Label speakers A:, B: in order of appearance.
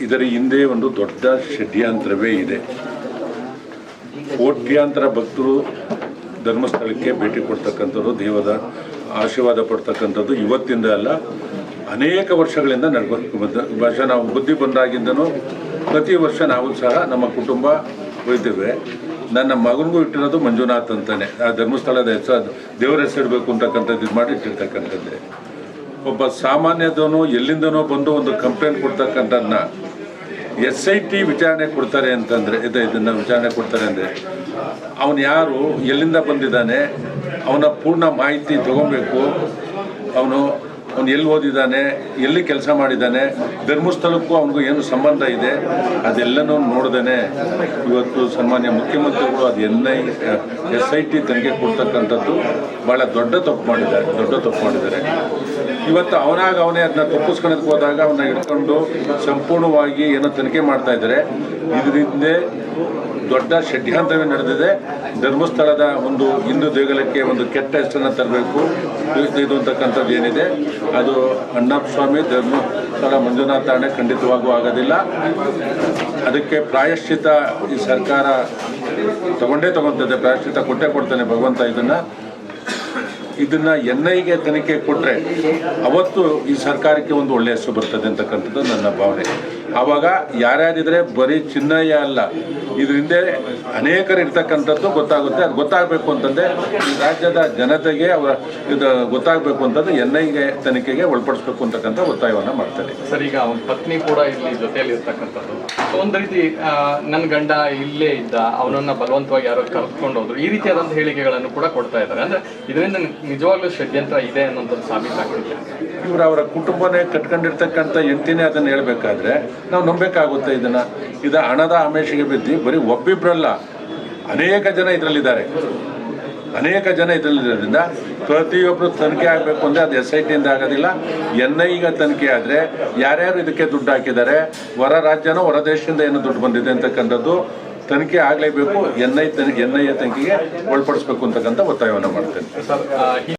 A: ಇದರ ಹಿಂದೆ ಒಂದು ದೊಡ್ಡ ಷಡ್ಯಂತ್ರವೇ ಇದೆ. ಕೋಟ್ಯಾಂತರ ಭಕ್ತರು ಧರ್ಮಸ್ಥಳಕ್ಕೆ ಭೇಟಿ ಕೊಡ್ತಕ್ಕಂಥದ್ದು, ದೇವರ ಆಶೀರ್ವಾದ ಪಡ್ತಕ್ಕಂಥದ್ದು ಇವತ್ತಿಂದ ಅಲ್ಲ, ಅನೇಕ ವರ್ಷಗಳಿಂದ ನಡ್ಕೊಂಡು ನಾವು ಬುದ್ಧಿ ಬಂದಾಗಿಂದನೂ ಪ್ರತಿ ವರ್ಷ ನಾವು ಸಹ ನಮ್ಮ ಕುಟುಂಬ ಹೋಯ್ತೇವೆ. ನನ್ನ ಮಗನಿಗೂ ಇಟ್ಟಿರೋದು ಮಂಜುನಾಥ್ ಅಂತಾನೆ, ಆ ಧರ್ಮಸ್ಥಳದ ಹೆಸರು ದೇವರ ಹೆಸರಿಡಬೇಕು ಅಂತಕ್ಕಂಥದ್ದು ಇದು ಮಾಡಿ ಇಟ್ಟಿರ್ತಕ್ಕಂಥದ್ದೇ. ಒಬ್ಬ ಸಾಮಾನ್ಯದವನು ಎಲ್ಲಿಂದನೋ ಬಂದು ಒಂದು ಕಂಪ್ಲೇಂಟ್ ಕೊಡ್ತಕ್ಕಂಥದ್ದನ್ನ SIT ವಿಚಾರಣೆ ಕೊಡ್ತಾರೆ ಅಂತಂದರೆ, ಇದನ್ನು ವಿಚಾರಣೆ ಕೊಡ್ತಾರೆ ಅಂದರೆ ಅವನು ಯಾರು, ಎಲ್ಲಿಂದ ಬಂದಿದ್ದಾನೆ, ಅವನ ಪೂರ್ಣ ಮಾಹಿತಿ ತೊಗೊಬೇಕು. ಅವನು ಎಲ್ಲಿ ಓದಿದ್ದಾನೆ, ಎಲ್ಲಿ ಕೆಲಸ ಮಾಡಿದ್ದಾನೆ, ಧರ್ಮಸ್ಥಳಕ್ಕೂ ಅವನಿಗೂ ಏನು ಸಂಬಂಧ ಇದೆ, ಅದೆಲ್ಲನೂ ನೋಡ್ದೇ ಇವತ್ತು ಸನ್ಮಾನ್ಯ ಮುಖ್ಯಮಂತ್ರಿಗಳು ಅದು SIT ತನಿಖೆ ಕೊಡ್ತಕ್ಕಂಥದ್ದು ಭಾಳ ದೊಡ್ಡ ತಪ್ಪು ಮಾಡಿದ್ದಾರೆ. ಇವತ್ತು ಅವನೇ ಅದನ್ನ ತಪ್ಪಿಸ್ಕೊಳಕ್ಕೆ ಹೋದಾಗ ಅವನ್ನ ಹಿಡ್ಕೊಂಡು ಸಂಪೂರ್ಣವಾಗಿ ಏನೋ ತನಿಖೆ ಮಾಡ್ತಾ ಇದ್ದಾರೆ. ಇದರಿಂದ ದೊಡ್ಡ ಷಡ್ಯಂತ್ರವೇ ನಡೆದಿದೆ. ಧರ್ಮಸ್ಥಳದ ಒಂದು ಹಿಂದೂ ದೇಗುಲಕ್ಕೆ ಒಂದು ಕೆಟ್ಟ ಹೆಸರನ್ನು ತರಬೇಕು ಇದು ಅಂತಕ್ಕಂಥದ್ದು ಏನಿದೆ, ಅದು ಅಣ್ಣಪ್ಪ ಸ್ವಾಮಿ ಧರ್ಮಸ್ಥಳ ಮಂಜುನಾಥ ಅಣೆ ಖಂಡಿತವಾಗೂ ಆಗೋದಿಲ್ಲ. ಅದಕ್ಕೆ ಪ್ರಾಯಶ್ಚಿತ ಈ ಸರ್ಕಾರ ತಗೊಂತದೆ, ಪ್ರಾಯಶ್ಚಿತ ಕೊಡ್ತಾನೆ ಭಗವಂತ. ಇದನ್ನು NIಗೆ ತನಿಖೆ ಕೊಟ್ಟರೆ ಅವತ್ತು ಈ ಸರ್ಕಾರಕ್ಕೆ ಒಂದು ಒಳ್ಳೆಯ ಹೆಸರು ಬರ್ತದೆ ಅಂತಕ್ಕಂಥದ್ದು ನನ್ನ ಭಾವನೆ. ಆವಾಗ ಯಾರ್ಯಾರಿದ್ರೆ ಬರೀ ಚಿನ್ನಯ್ಯ ಅಲ್ಲ, ಇದರಿಂದ ಅನೇಕರು ಇರ್ತಕ್ಕಂಥದ್ದು ಗೊತ್ತಾಗುತ್ತೆ. ಅದು ಗೊತ್ತಾಗಬೇಕು ಅಂತಂದರೆ ಈ ರಾಜ್ಯದ ಜನತೆಗೆ ಇದು ಗೊತ್ತಾಗಬೇಕು ಅಂತಂದ್ರೆ NIಗೆ ತನಿಖೆಗೆ ಒಳಪಡಿಸ್ಬೇಕು ಅಂತಕ್ಕಂಥ ಒತ್ತಾಯವನ್ನು ಮಾಡ್ತಾರೆ.
B: ಸರ್, ಈಗ ಅವನ ಪತ್ನಿ ಕೂಡ ಇಲ್ಲಿ ಜೊತೆಯಲ್ಲಿ ಇರ್ತಕ್ಕಂಥದ್ದು, ಒಂದು ರೀತಿ ನನ್ನ ಗಂಡ ಇಲ್ಲೇ ಇದ್ದ, ಅವನನ್ನು ಬಲವಂತವಾಗಿ ಯಾರೋ ಕರ್ಕೊಂಡು ಹೋದ್ರು, ಈ ರೀತಿಯಾದಂಥ ಹೇಳಿಕೆಗಳನ್ನು ಕೂಡ ಕೊಡ್ತಾ ಇದ್ದಾರೆ. ಅಂದರೆ ಇದರಿಂದ ನಿಜವಾಗ್ಲೂ ಷಡ್ಯಂತ್ರ ಇದೆ ಅನ್ನೋಂಥದ್ದು ಸಾಬೀತಾಗ್ತಿದೆ.
A: ಇವರು ಅವರ ಕುಟುಂಬನೇ ಕಟ್ಕೊಂಡಿರ್ತಕ್ಕಂಥ ಹೆಂಡತಿನೇ ಅದನ್ನು ಹೇಳಬೇಕಾದ್ರೆ ನಾವು ನಂಬಬೇಕಾಗುತ್ತೆ. ಇದು ಹಣದ ಆಮಿಷಗೆ ಬಿದ್ದು ಬರೀ ಒಬ್ಬಿಬ್ಬರಲ್ಲ, ಅನೇಕ ಜನ ಇದರಲ್ಲಿರೋದ್ರಿಂದ ಪ್ರತಿಯೊಬ್ಬರು ತನಿಖೆ ಆಗಬೇಕು ಅಂದರೆ ಅದು SITಯಿಂದ ಆಗೋದಿಲ್ಲ. NIಗೆ ತನಿಖೆ ಆದರೆ ಯಾರ್ಯಾರು ಇದಕ್ಕೆ ದುಡ್ಡು ಹಾಕಿದ್ದಾರೆ, ಹೊರ ರಾಜ್ಯನೋ ಹೊರ ದೇಶದಿಂದ ಏನು ದುಡ್ಡು ಬಂದಿದೆ ಅಂತಕ್ಕಂಥದ್ದು ತನಿಖೆ ಆಗಲೇಬೇಕು. NIಯ ತನಿಖೆಗೆ ಒಳಪಡಿಸ್ಬೇಕು ಅಂತಕ್ಕಂಥ ಒತ್ತಾಯವನ್ನು ಮಾಡ್ತೇನೆ.